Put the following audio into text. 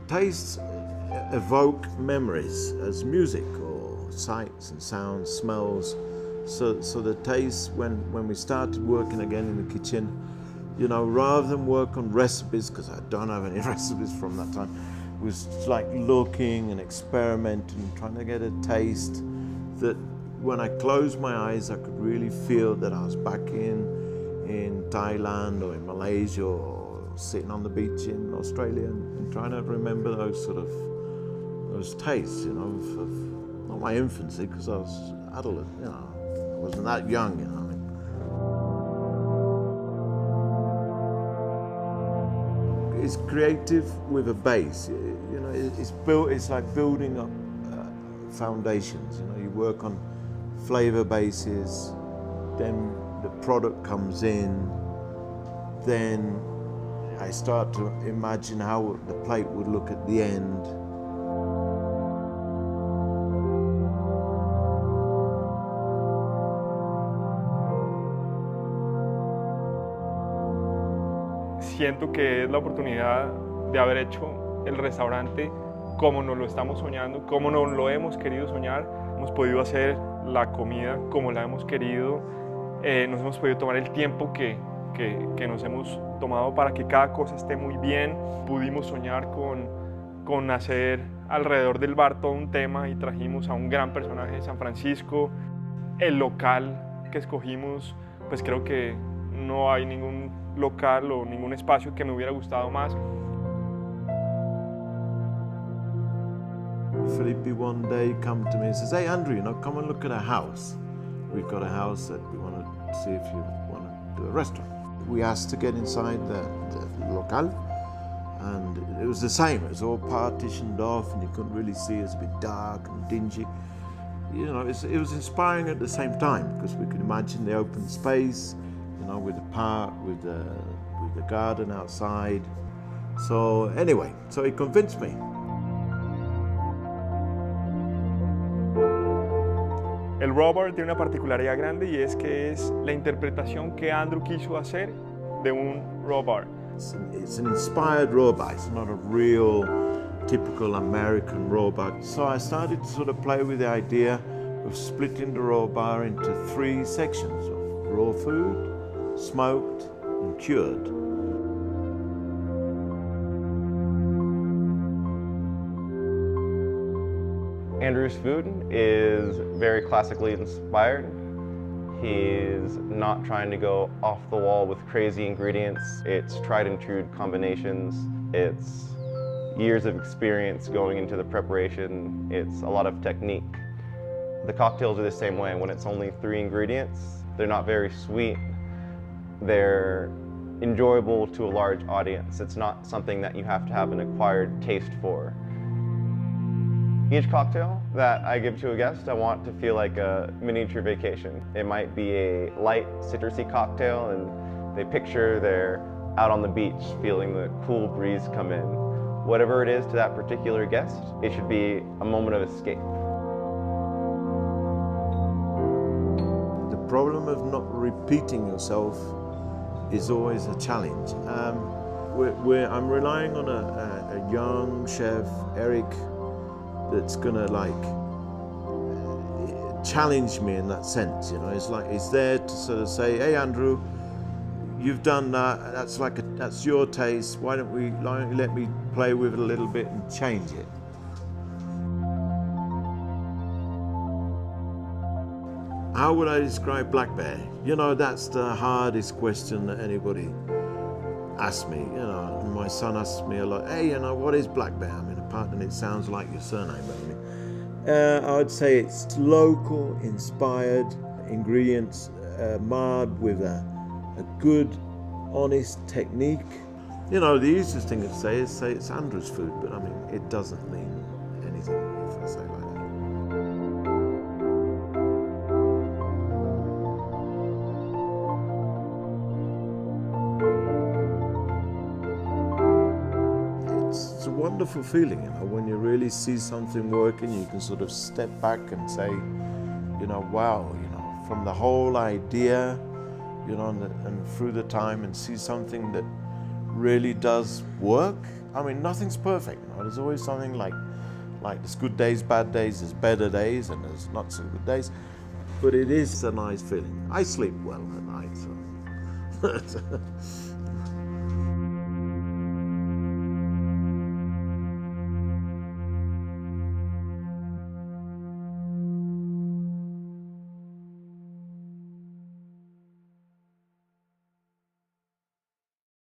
Tastes evoke memories as music or sights and sounds, smells. So the taste, when we started working again in the kitchen, you know, rather than work on recipes, because I don't have any recipes from that time, was like looking and experimenting, trying to get a taste that when I closed my eyes, I could really feel that I was back in Thailand or in Malaysia or sitting on the beach in Australia and trying to remember those tastes, you know, of not my infancy, because I was adult, you know, I wasn't that young, you know. It's creative with a base, you know. It's like building up foundations. You know, you work on flavor bases, then the product comes in, then I start to imagine how the plate would look at the end. Siento que es la oportunidad de haber hecho el restaurante como nos lo estamos soñando, como nos lo hemos querido soñar. Hemos podido hacer la comida como la hemos querido, nos hemos podido tomar el tiempo que nos hemos tomado para que cada cosa esté muy bien. Pudimos soñar con hacer alrededor del bar todo un tema y trajimos a un gran personaje de San Francisco. El local que escogimos, pues creo que no hay ningún local o ningún espacio que me hubiera gustado más. Felipe one day come to me and says, "Hey Andrew, you know, come and look at our house. We've got a house that we want to see if you want to do a restaurant." We asked to get inside the local, and it was the same. It was all partitioned off, and you couldn't really see. It was a bit dark and dingy. You know, it was inspiring at the same time, because we could imagine the open space, you know, with the park, with the garden outside. So anyway, so he convinced me. El raw bar tiene una particularidad grande, y es que es la interpretación que Andrew quiso hacer de un raw bar. It's an inspired raw bar. It's not a real typical American raw bar. So I started to sort of play with the idea of splitting the raw bar into 3 sections of raw food, smoked and cured. Andrew's food is very classically inspired. He's not trying to go off the wall with crazy ingredients. It's tried and true combinations. It's years of experience going into the preparation. It's a lot of technique. The cocktails are the same way. When it's only 3 ingredients, they're not very sweet. They're enjoyable to a large audience. It's not something that you have to have an acquired taste for. Each cocktail that I give to a guest, I want to feel like a miniature vacation. It might be a light citrusy cocktail and they picture they're out on the beach feeling the cool breeze come in. Whatever it is to that particular guest, it should be a moment of escape. The problem of not repeating yourself is always a challenge. I'm relying on a young chef, Eric, that's gonna like challenge me in that sense, you know. It's like he's there to sort of say, "Hey Andrew, you've done that. That's your taste. Why don't you let me play with it a little bit and change it?" How would I describe black bear? You know, that's the hardest question that anybody asks me. You know, and my son asks me a lot, "Hey, you know, what is black bear?" I mean, apart and it sounds like your surname, but I would say it's local, inspired ingredients, marred with a good, honest technique. You know, the easiest thing to say is say it's Andrew's food, but I mean, it doesn't mean anything if I say like that. It's a wonderful feeling, you know, when you really see something working, you can sort of step back and say, you know, wow, you know, from the whole idea, you know, and through the time, and see something that really does work. I mean, nothing's perfect. You know? There's always something like there's good days, bad days, there's better days, and there's not so good days. But it is a nice feeling. I sleep well at night. So.